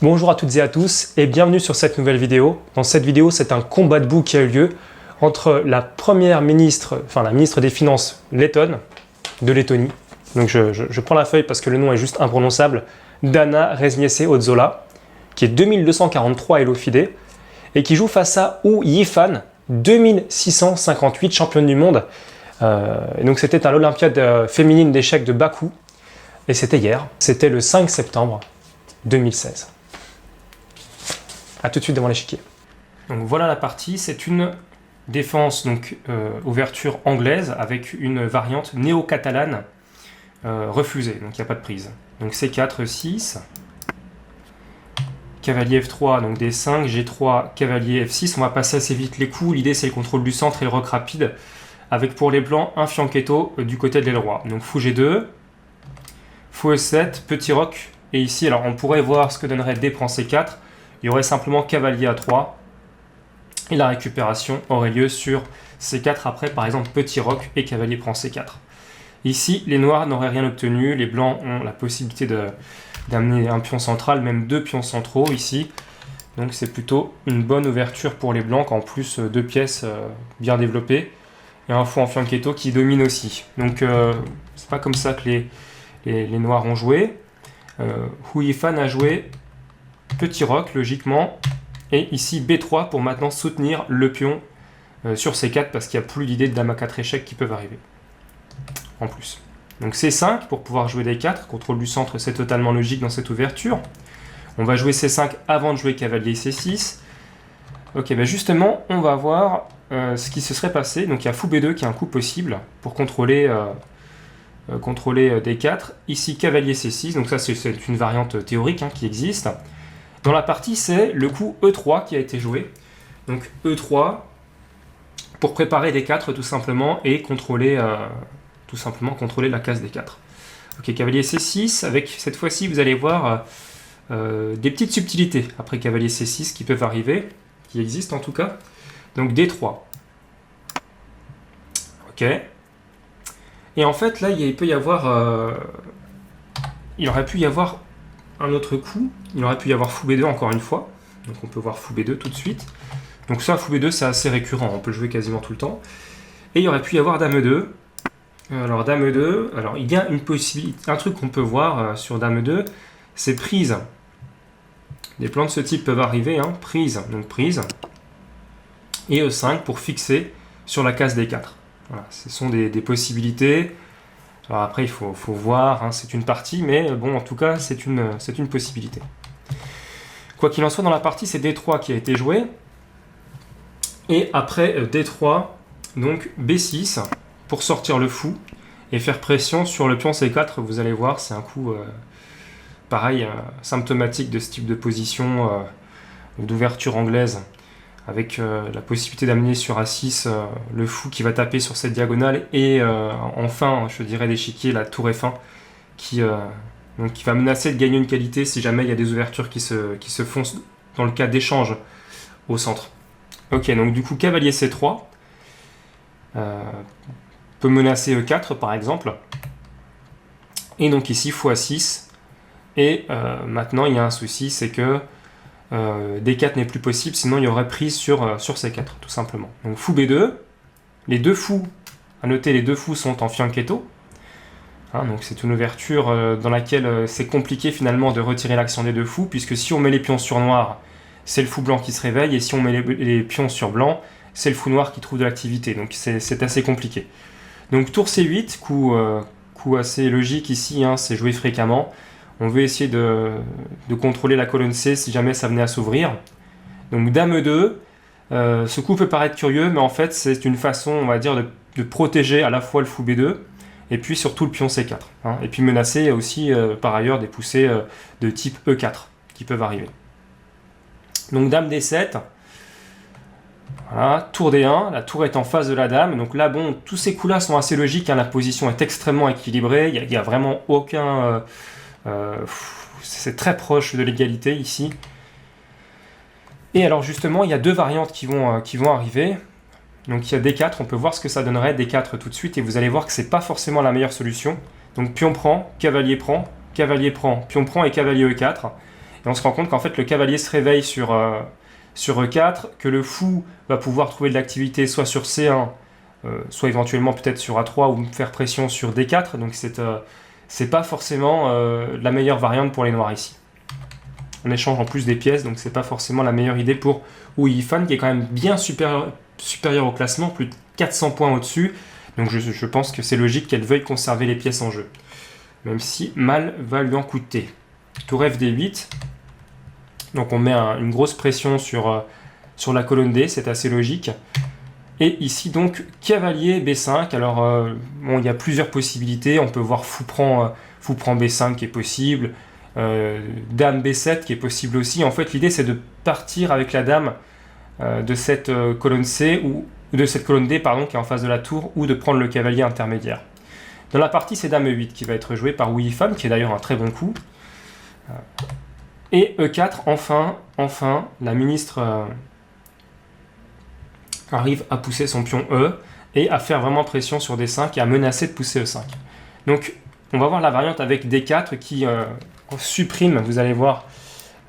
Bonjour à toutes et à tous et bienvenue sur cette nouvelle vidéo. Dans cette vidéo, c'est un combat de boue qui a eu lieu entre la première ministre, la ministre des Finances lettonne, de Lettonie. Donc je prends la feuille parce que le nom est juste imprononçable, Dana Rezniece-Odzola, qui est 2243 Elofide, et qui joue face à Hu Yifan, 2658 championne du monde. Et donc c'était à l'Olympiade féminine d'échecs de Bakou, et c'était hier, c'était le 5 septembre 2016. A tout de suite devant l'échiquier. Donc voilà la partie, c'est une défense, donc ouverture anglaise avec une variante néo-catalane refusée, donc il n'y a pas de prise. Donc C4, 6, cavalier F3, donc D5, G3, cavalier F6, on va passer assez vite les coups, l'idée c'est le contrôle du centre et le roc rapide, avec pour les blancs un fianchetto du côté de l'aile roi. Donc fou G2, fou E7, petit roc, et ici alors on pourrait voir ce que donnerait D prend C4, il y aurait simplement cavalier A3, et la récupération aurait lieu sur C4 après par exemple petit roc et cavalier prend C4. Ici les noirs n'auraient rien obtenu, les blancs ont la possibilité d'amener un pion central, même deux pions centraux ici, donc c'est plutôt une bonne ouverture pour les blancs, en plus deux pièces bien développées, et un fou en fianchetto qui domine aussi. Donc c'est pas comme ça que les noirs ont joué. Hu Yifan a joué petit roc logiquement, et ici B3 pour maintenant soutenir le pion sur C4 parce qu'il n'y a plus l'idée de dame à 4 échecs qui peuvent arriver en plus. Donc C5 pour pouvoir jouer D4, contrôle du centre, c'est totalement logique dans cette ouverture. On va jouer C5 avant de jouer cavalier C6. Ok, ben justement on va voir ce qui se serait passé. Donc il y a fou B2 qui est un coup possible pour contrôler D4. Ici cavalier C6, donc ça c'est une variante théorique qui existe. Dans la partie, c'est le coup E3 qui a été joué. Donc E3 pour préparer D4 tout simplement et contrôler la case D4. Ok, cavalier C6, avec cette fois-ci vous allez voir des petites subtilités après cavalier C6 qui peuvent arriver, qui existent en tout cas. Donc D3. Ok. Et en fait là il peut y avoir, il aurait pu y avoir un autre coup, il aurait pu y avoir fou B2 encore une fois, donc on peut voir fou B2 tout de suite. Donc ça, fou B2 c'est assez récurrent, on peut le jouer quasiment tout le temps. Et il aurait pu y avoir dame E2. Alors dame E2, alors il y a une possibilité, un truc qu'on peut voir sur dame E2, c'est prise. Des plans de ce type peuvent arriver, prise, donc prise. Et E5 pour fixer sur la case D4. Voilà, ce sont des possibilités. Alors après, il faut voir, c'est une partie, mais bon, en tout cas, c'est une possibilité. Quoi qu'il en soit, dans la partie, c'est D3 qui a été joué. Et après D3, donc B6, pour sortir le fou et faire pression sur le pion C4. Vous allez voir, c'est un coup, pareil, symptomatique de ce type de position d'ouverture anglaise, avec la possibilité d'amener sur A6 le fou qui va taper sur cette diagonale, et enfin, je dirais l'échiquier, la tour F1, qui va menacer de gagner une qualité si jamais il y a des ouvertures qui se font dans le cas d'échange au centre. Ok, donc du coup, cavalier C3 peut menacer E4 par exemple, et donc ici, fou A6, et maintenant il y a un souci, c'est que D4 n'est plus possible, sinon il y aurait prise sur C4, tout simplement. Donc fou B2, les deux fous, à noter les deux fous sont en fianchetto, donc c'est une ouverture dans laquelle c'est compliqué finalement de retirer l'action des deux fous, puisque si on met les pions sur noir, c'est le fou blanc qui se réveille, et si on met les pions sur blanc, c'est le fou noir qui trouve de l'activité, donc c'est assez compliqué. Donc tour C8, coup assez logique ici, c'est joué fréquemment. On veut essayer de contrôler la colonne C si jamais ça venait à s'ouvrir. Donc dame E2, ce coup peut paraître curieux, mais en fait c'est une façon, on va dire, de protéger à la fois le fou B2 et puis surtout le pion C4. Et puis menacer aussi par ailleurs des poussées de type E4 qui peuvent arriver. Donc dame D7, voilà, tour D1, la tour est en face de la dame. Donc là, bon, tous ces coups-là sont assez logiques, la position est extrêmement équilibrée, il n'y a vraiment aucun... c'est très proche de l'égalité ici. Et alors justement, il y a deux variantes qui vont arriver. Donc il y a D4, on peut voir ce que ça donnerait, D4 tout de suite, et vous allez voir que c'est pas forcément la meilleure solution. Donc pion prend, cavalier prend, pion prend et cavalier E4. Et on se rend compte qu'en fait le cavalier se réveille sur E4, que le fou va pouvoir trouver de l'activité soit sur C1, soit éventuellement peut-être sur A3 ou faire pression sur D4. Donc c'est pas forcément la meilleure variante pour les noirs ici. On échange en plus des pièces, donc c'est pas forcément la meilleure idée pour Wu Yifan, qui est quand même bien supérieur au classement, plus de 400 points au-dessus. Donc je pense que c'est logique qu'elle veuille conserver les pièces en jeu, même si mal va lui en coûter. Tour FD8, donc on met une grosse pression sur la colonne D, c'est assez logique. Et ici donc cavalier B5, alors bon, il y a plusieurs possibilités, on peut voir fou prend B5 qui est possible, dame B7 qui est possible aussi. En fait l'idée c'est de partir avec la dame de cette colonne C ou de cette colonne D pardon, qui est en face de la tour, ou de prendre le cavalier intermédiaire. Dans la partie c'est dame E8 qui va être joué par Wu Yifan, qui est d'ailleurs un très bon coup. Et E4, enfin la ministre arrive à pousser son pion E et à faire vraiment pression sur D5 et à menacer de pousser E5. Donc on va voir la variante avec D4 qui supprime, vous allez voir,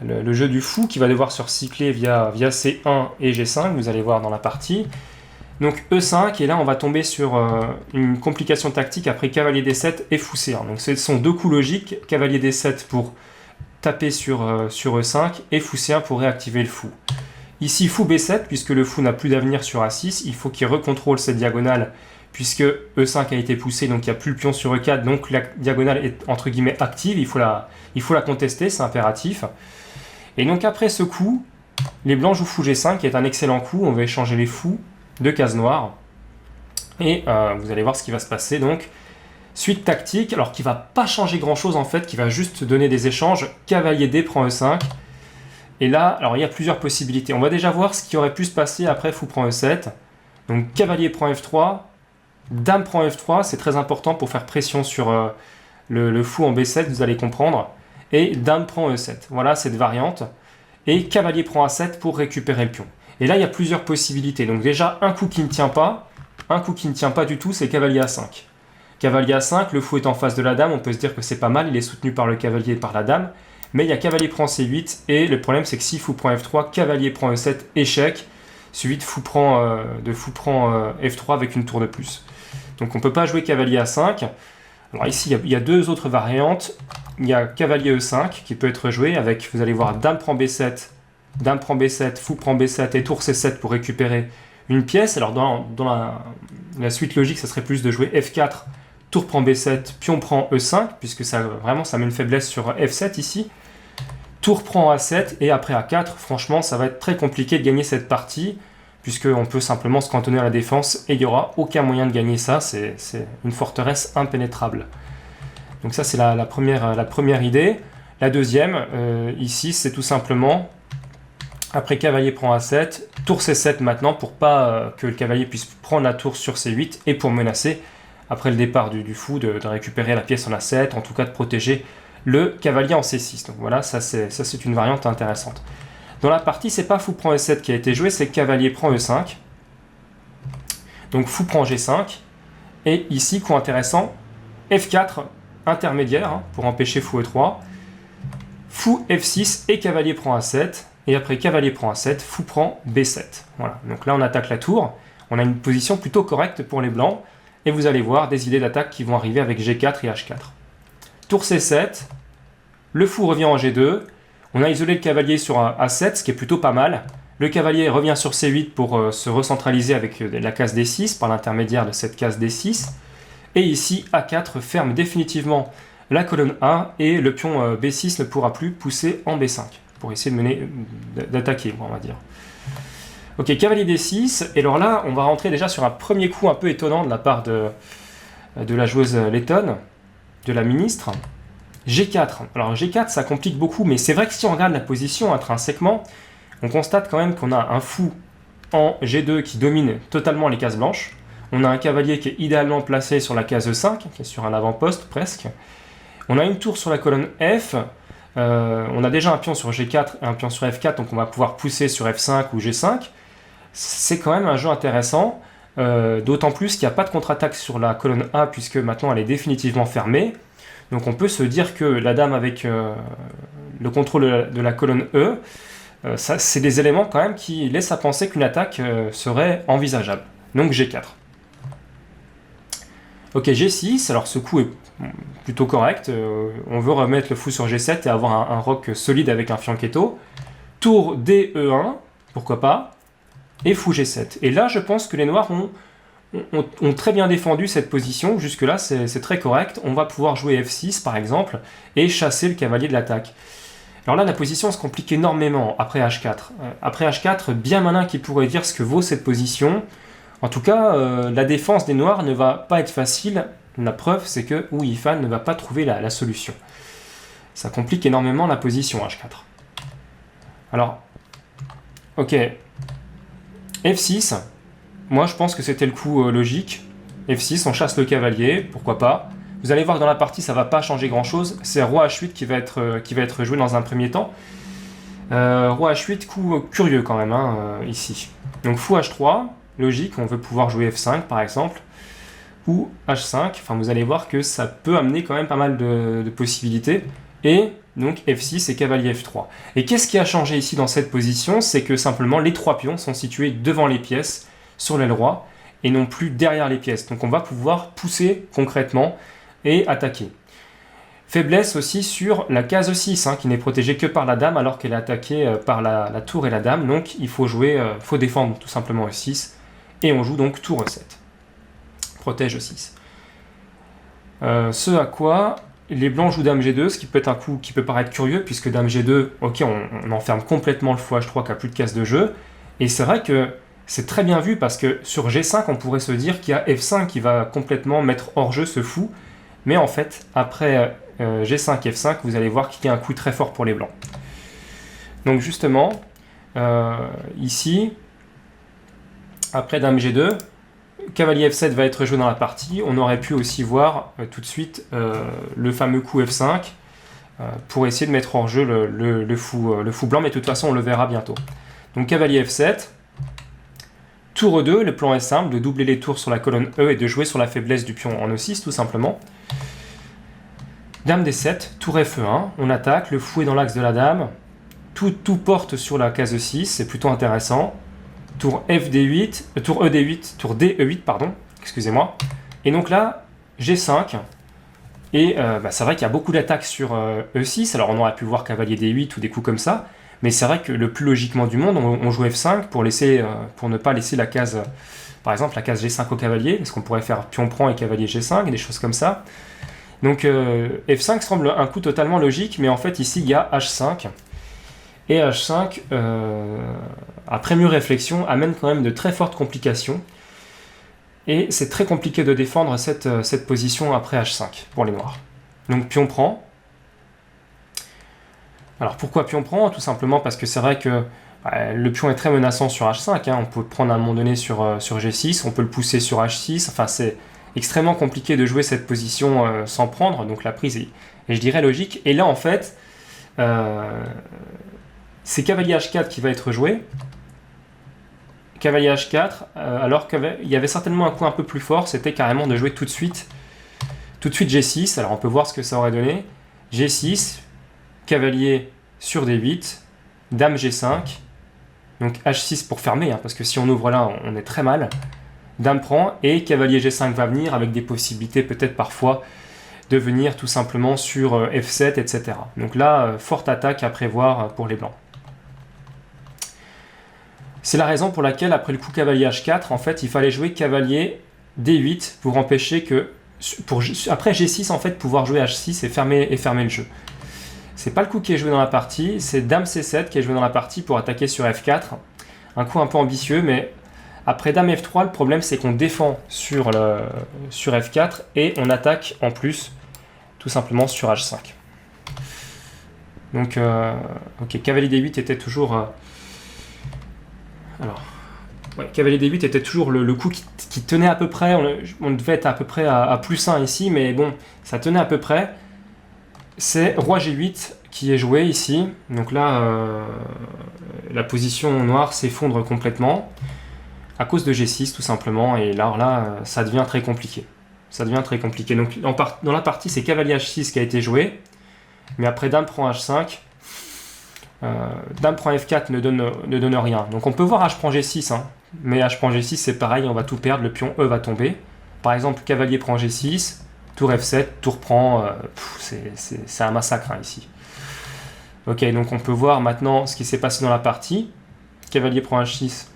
le jeu du fou qui va devoir se recycler via C1 et G5, vous allez voir dans la partie. Donc E5, et là on va tomber sur une complication tactique après cavalier D7 et fou C1. Donc ce sont deux coups logiques, cavalier D7 pour taper sur E5 et fou C1 pour réactiver le fou. Ici fou B7, puisque le fou n'a plus d'avenir sur A6, il faut qu'il recontrôle cette diagonale, puisque E5 a été poussé, donc il n'y a plus le pion sur E4, donc la diagonale est entre guillemets active, il faut la contester, c'est impératif. Et donc après ce coup, les blancs jouent fou G5, qui est un excellent coup, on va échanger les fous de cases noires, et vous allez voir ce qui va se passer. Donc suite tactique, alors qui va pas changer grand chose en fait, qui va juste donner des échanges, cavalier D prend E5, et là, alors il y a plusieurs possibilités. On va déjà voir ce qui aurait pu se passer après fou prend E7, donc cavalier prend F3, dame prend F3, c'est très important pour faire pression sur le fou en B7, vous allez comprendre, et dame prend E7, voilà cette variante, et cavalier prend A7 pour récupérer le pion. Et là il y a plusieurs possibilités, donc déjà un coup qui ne tient pas du tout, c'est cavalier A5. Cavalier A5, le fou est en face de la dame, on peut se dire que c'est pas mal, il est soutenu par le cavalier et par la dame, mais il y a cavalier prend C8, et le problème c'est que si fou prend F3, cavalier prend E7, échec, suivi de fou prend F3 avec une tour de plus. Donc on ne peut pas jouer cavalier A5. Alors ici il y a deux autres variantes, il y a cavalier E5 qui peut être joué avec, vous allez voir, dame prend B7, fou prend B7 et tour C7 pour récupérer une pièce. Alors dans la suite logique, ça serait plus de jouer F4, tour prend B7, pion prend E5, puisque ça met une faiblesse sur F7 ici. Tour prend A7 et après A4, franchement, ça va être très compliqué de gagner cette partie, puisqu'on peut simplement se cantonner à la défense et il n'y aura aucun moyen de gagner ça, c'est une forteresse impénétrable. Donc ça, c'est la première idée. La deuxième, ici, c'est tout simplement, après cavalier prend A7, tour C7 maintenant, pour pas que le cavalier puisse prendre la tour sur C8 et pour menacer, après le départ du fou, de récupérer la pièce en A7, en tout cas de protéger le cavalier en C6. Donc voilà, ça c'est une variante intéressante. Dans la partie, c'est pas fou prend E7 qui a été joué, c'est cavalier prend E5. Donc fou prend G5. Et ici, coup intéressant, F4 intermédiaire, hein, pour empêcher fou E3. Fou F6 et cavalier prend A7. Et après cavalier prend A7, fou prend B7. Voilà, donc là on attaque la tour. On a une position plutôt correcte pour les blancs. Et vous allez voir des idées d'attaque qui vont arriver avec G4 et H4. Tour C7, le fou revient en G2, on a isolé le cavalier sur un A7, ce qui est plutôt pas mal. Le cavalier revient sur C8 pour se recentraliser avec la case D6, par l'intermédiaire de cette case D6. Et ici, A4 ferme définitivement la colonne A, et le pion B6 ne pourra plus pousser en B5, pour essayer d'attaquer, on va dire. Ok, cavalier D6, et alors là, on va rentrer déjà sur un premier coup un peu étonnant de la part de la joueuse lettonne, de la ministre. G4. Alors G4, ça complique beaucoup, mais c'est vrai que si on regarde la position intrinsèquement, on constate quand même qu'on a un fou en G2 qui domine totalement les cases blanches. On a un cavalier qui est idéalement placé sur la case E5, qui est sur un avant-poste presque. On a une tour sur la colonne F. On a déjà un pion sur G4 et un pion sur F4, donc on va pouvoir pousser sur F5 ou G5. C'est quand même un jeu intéressant, d'autant plus qu'il n'y a pas de contre-attaque sur la colonne A, puisque maintenant elle est définitivement fermée. Donc on peut se dire que la dame avec le contrôle de la colonne E, c'est des éléments quand même qui laissent à penser qu'une attaque serait envisageable. Donc G4. Ok, G6, alors ce coup est plutôt correct. On veut remettre le fou sur G7 et avoir un roc solide avec un fianchetto. Tour D, E1, pourquoi pas. Et fou G7. Et là, je pense que les noirs ont très bien défendu cette position. Jusque-là, c'est très correct. On va pouvoir jouer F6, par exemple, et chasser le cavalier de l'attaque. Alors là, la position se complique énormément après H4. Après H4, bien malin qui pourrait dire ce que vaut cette position. En tout cas, la défense des noirs ne va pas être facile. La preuve, c'est que Wu Yifan ne va pas trouver la solution. Ça complique énormément la position H4. Alors, ok. F6, moi je pense que c'était le coup logique. F6, on chasse le cavalier, pourquoi pas. Vous allez voir que dans la partie, ça va pas changer grand-chose. C'est Roi H8 qui va être joué dans un premier temps. Roi H8, coup curieux quand même, ici. Donc fou H3, logique, on veut pouvoir jouer F5 par exemple. Ou H5, enfin vous allez voir que ça peut amener quand même pas mal de possibilités. Et donc F6 et cavalier F3. Et qu'est-ce qui a changé ici dans cette position? C'est que simplement les trois pions sont situés devant les pièces, sur l'aile roi, et non plus derrière les pièces. Donc on va pouvoir pousser concrètement et attaquer. Faiblesse aussi sur la case 6, qui n'est protégée que par la dame, alors qu'elle est attaquée par la tour et la dame. Donc il faut faut défendre tout simplement E6, et on joue donc tour E7. Protège E6. Ce à quoi les blancs jouent dame G2, ce qui peut être un coup qui peut paraître curieux, puisque dame G2, ok, on enferme complètement le fou H3 qui a plus de cases de jeu, et c'est vrai que c'est très bien vu, parce que sur G5, on pourrait se dire qu'il y a F5 qui va complètement mettre hors jeu ce fou, mais en fait, après G5, F5, vous allez voir qu'il y a un coup très fort pour les blancs. Donc justement, ici, après dame G2, cavalier F7 va être joué dans la partie. On aurait pu aussi voir tout de suite le fameux coup F5 pour essayer de mettre hors jeu le fou blanc, mais de toute façon on le verra bientôt. Donc cavalier F7, tour E2, le plan est simple, de doubler les tours sur la colonne E et de jouer sur la faiblesse du pion en E6 tout simplement. Dame D7, tour F1, on attaque, le fou est dans l'axe de la dame, tout porte sur la case E6, c'est plutôt intéressant. Tour FD8, tour ED8, tour DE8, pardon, excusez-moi. Et donc là, G5, et c'est vrai qu'il y a beaucoup d'attaques sur E6, alors on aurait pu voir cavalier D8 ou des coups comme ça, mais c'est vrai que le plus logiquement du monde, on joue F5 pour ne pas laisser la case, par exemple la case G5 au cavalier, parce qu'on pourrait faire pion prend et cavalier G5, et des choses comme ça. Donc F5 semble un coup totalement logique, mais en fait ici il y a H5, et H5, après mûre réflexion, amène quand même de très fortes complications. Et c'est très compliqué de défendre cette position après H5 pour les noirs. Donc pion prend. Alors pourquoi pion prend? Tout simplement parce que c'est vrai que le pion est très menaçant sur H5. On peut le prendre à un moment donné sur G6, on peut le pousser sur H6. Enfin, c'est extrêmement compliqué de jouer cette position sans prendre. Donc la prise est, je dirais, logique. Et là, en fait, c'est cavalier H4 qui va être joué. Cavalier H4, alors qu'il y avait certainement un coup un peu plus fort, c'était carrément de jouer tout de suite G6. Alors on peut voir ce que ça aurait donné. G6, cavalier sur D8, dame G5, donc H6 pour fermer, parce que si on ouvre là, on est très mal. Dame prend, et cavalier G5 va venir, avec des possibilités peut-être parfois de venir tout simplement sur F7, etc. Donc là, forte attaque à prévoir pour les blancs. C'est la raison pour laquelle, après le coup cavalier H4, en fait, il fallait jouer cavalier D8 pour empêcher que, après G6, en fait, pouvoir jouer H6 et fermer le jeu. C'est pas le coup qui est joué dans la partie, c'est dame C7 qui est joué dans la partie pour attaquer sur F4. Un coup un peu ambitieux, mais après dame F3, le problème c'est qu'on défend sur F4 et on attaque en plus, tout simplement sur H5. Donc, ok, cavalier D8 était toujours... Alors, ouais, cavalier D8 était toujours le coup qui tenait à peu près, on devait être à peu près à plus 1 ici, mais bon, ça tenait à peu près. C'est roi G8 qui est joué ici, donc là, la position noire s'effondre complètement, à cause de G6 tout simplement, et là, ça devient très compliqué. ça devient très compliqué. Donc dans la partie, c'est cavalier H6 qui a été joué, mais après dame prend H5, dame prend F4 ne donne rien. Donc on peut voir H prend G6, hein, mais H prend G6 c'est pareil, on va tout perdre, le pion E va tomber. Par exemple, cavalier prend G6, tour F7, tour prend, c'est un massacre hein, ici. Ok, donc on peut voir maintenant ce qui s'est passé dans la partie. Cavalier prend H6,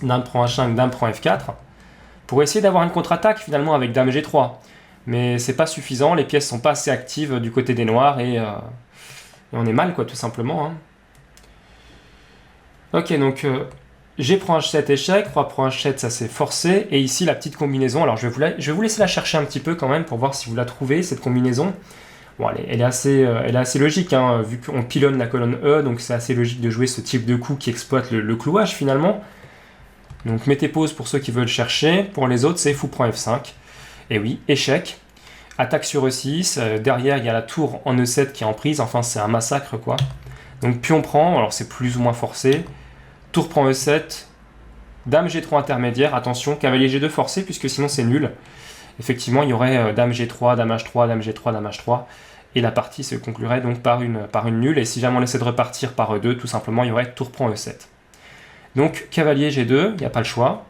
dame prend H5, dame prend F4. Pour essayer d'avoir une contre-attaque finalement avec dame G3. Mais c'est pas suffisant, les pièces sont pas assez actives du côté des noirs et on est mal quoi tout simplement. Hein. Ok, donc G prend H7 échec, roi prend H7 ça c'est forcé. Et ici la petite combinaison, alors je vais vous laisser la chercher un petit peu quand même pour voir si vous la trouvez cette combinaison. Bon, elle est assez logique, hein, vu qu'on pilonne la colonne E, donc c'est assez logique de jouer ce type de coup qui exploite le clouage finalement. Donc mettez pause pour ceux qui veulent chercher, pour les autres c'est fou prend F5. Et oui, échec, attaque sur E6, derrière il y a la tour en E7 qui est en prise, enfin c'est un massacre quoi. Donc pion prend, alors c'est plus ou moins forcé, tour prend E7, dame G3 intermédiaire, attention, cavalier G2 forcé puisque sinon c'est nul. Effectivement il y aurait dame G3, dame H3, dame G3, dame H3, et la partie se conclurait donc par une nulle, et si jamais on essaie de repartir par E2, tout simplement il y aurait tour prend E7. Donc cavalier G2, il n'y a pas le choix.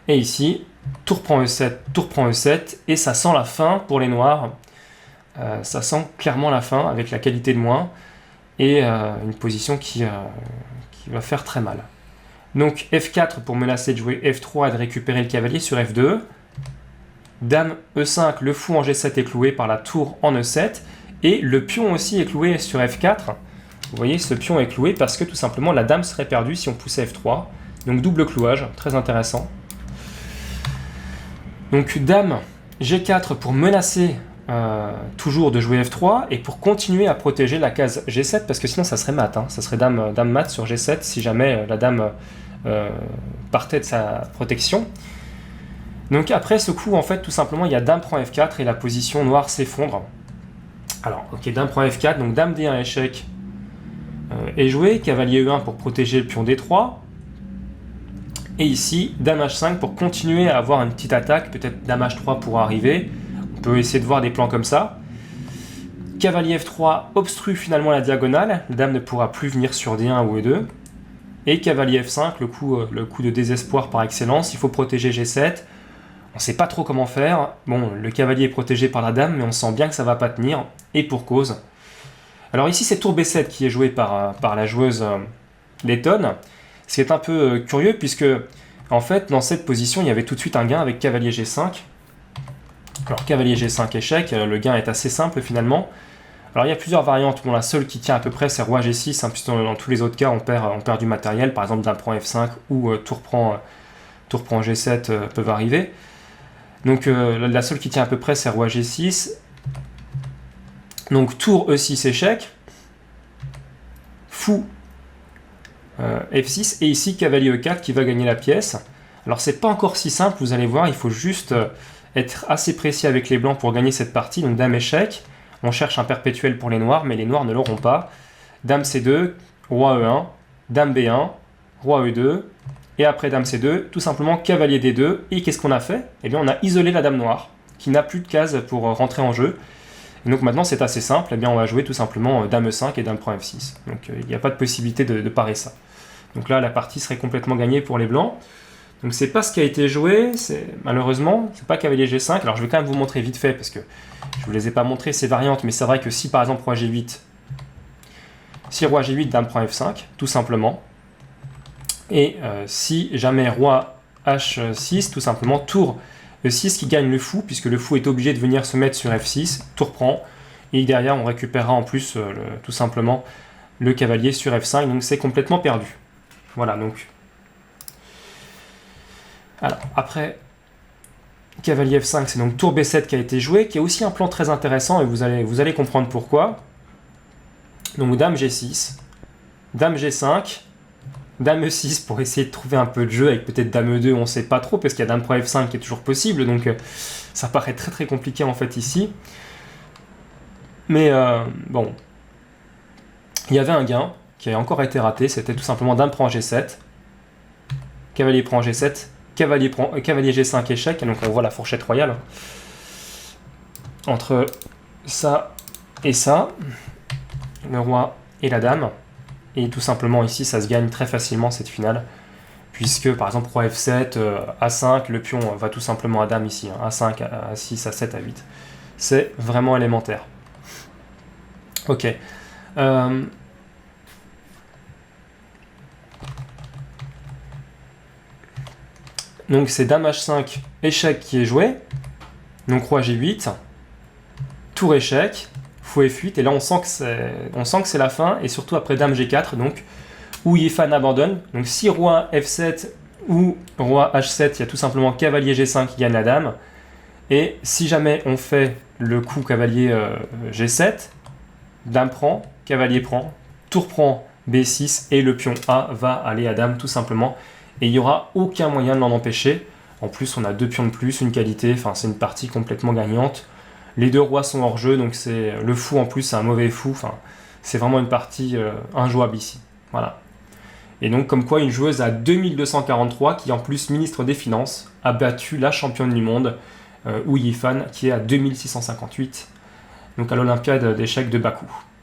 Et ici, tour prend E7, et ça sent la fin pour les noirs. Ça sent clairement la fin avec la qualité de moins, et une position qui va faire très mal. Donc F4 pour menacer de jouer F3 et de récupérer le cavalier sur F2. Dame E5, le fou en G7 est cloué par la tour en E7, et le pion aussi est cloué sur F4. Vous voyez, ce pion est cloué parce que tout simplement la dame serait perdue si on poussait F3. Donc double clouage, très intéressant. Donc dame G4 pour menacer toujours de jouer F3 et pour continuer à protéger la case G7 parce que sinon ça serait mat. Hein. Ça serait dame mat sur G7 si jamais la dame partait de sa protection. Donc après ce coup, en fait, tout simplement, il y a dame prend F4 et la position noire s'effondre. Alors, ok, dame prend F4, donc dame D1 échec. Est joué, cavalier E1 pour protéger le pion D3, et ici dame H5 pour continuer à avoir une petite attaque, peut-être dame H3 pour arriver, on peut essayer de voir des plans comme ça. Cavalier F3 obstrue finalement la diagonale, la dame ne pourra plus venir sur D1 ou E2, et cavalier F5, le coup de désespoir par excellence, il faut protéger G7, on ne sait pas trop comment faire, bon le cavalier est protégé par la dame, mais on sent bien que ça ne va pas tenir, et pour cause. Alors ici, c'est tour B7 qui est joué par la joueuse lettonne. Ce qui est un peu curieux, puisque, en fait, dans cette position, il y avait tout de suite un gain avec cavalier G5. Alors, cavalier G5 échec, le gain est assez simple, finalement. Alors, il y a plusieurs variantes. Bon, la seule qui tient à peu près, c'est roi G6, hein, puisque dans tous les autres cas, on perd du matériel. Par exemple, dame prend F5 ou tour prend G7 peuvent arriver. Donc, la seule qui tient à peu près, c'est roi G6. Donc tour E6 échec, fou F6, et ici cavalier E4 qui va gagner la pièce. Alors c'est pas encore si simple, vous allez voir, il faut juste être assez précis avec les blancs pour gagner cette partie. Donc dame échec, on cherche un perpétuel pour les noirs, mais les noirs ne l'auront pas. Dame C2, roi E1, dame B1, roi E2, et après dame C2, tout simplement cavalier D2, et qu'est-ce qu'on a fait? Eh bien on a isolé la dame noire, qui n'a plus de case pour rentrer en jeu. Et donc maintenant c'est assez simple, eh bien on va jouer tout simplement dame E5 et dame prend F6. Donc il n'y a pas de possibilité de parer ça. Donc là la partie serait complètement gagnée pour les blancs. Donc c'est pas ce qui a été joué, malheureusement, c'est pas cavalier G5. Alors je vais quand même vous montrer vite fait parce que je vous les ai pas montré ces variantes, mais c'est vrai que si par exemple roi G8, si roi G8, dame prend F5, tout simplement. Et si jamais roi H6, tout simplement tour E6 qui gagne le fou, puisque le fou est obligé de venir se mettre sur F6, tour prend, et derrière on récupérera en plus tout simplement le cavalier sur F5, donc c'est complètement perdu. Voilà, donc. Alors, après, cavalier F5, c'est donc tour B7 qui a été joué, qui est aussi un plan très intéressant, et vous allez comprendre pourquoi. Donc dame G6, dame G5, dame E6 pour essayer de trouver un peu de jeu, avec peut-être dame E2, on ne sait pas trop, parce qu'il y a dame prend F5 qui est toujours possible, donc ça paraît très très compliqué en fait ici. Mais bon, il y avait un gain qui a encore été raté, c'était tout simplement dame prend G7, cavalier prend G7, cavalier G5 échec, et donc on voit la fourchette royale. Entre ça et ça, le roi et la dame. Et tout simplement ici, ça se gagne très facilement cette finale. Puisque par exemple, roi F7, A5, le pion va tout simplement à dame ici. Hein, A5, A6, A7, A8. C'est vraiment élémentaire. Ok. Donc c'est dame H5, échec qui est joué. Donc roi G8, tour échec, fou F8. Et là on sent que c'est la fin. Et surtout après dame G4, donc où Yifan abandonne. Donc si roi F7 ou roi H7, il y a tout simplement cavalier G5 qui gagne la dame. Et si jamais on fait le coup cavalier G7, dame prend, cavalier prend, tour prend B6 et le pion A va aller à dame tout simplement. Et il n'y aura aucun moyen de l'en empêcher. En plus, on a 2 pions de plus, une qualité, enfin c'est une partie complètement gagnante. Les 2 rois sont hors jeu, donc c'est le fou en plus, c'est un mauvais fou. Enfin, c'est vraiment une partie injouable ici. Voilà. Et donc, comme quoi, une joueuse à 2243, qui en plus ministre des Finances, a battu la championne du monde, Wu Yifan, qui est à 2658, donc à l'Olympiade d'échecs de Bakou.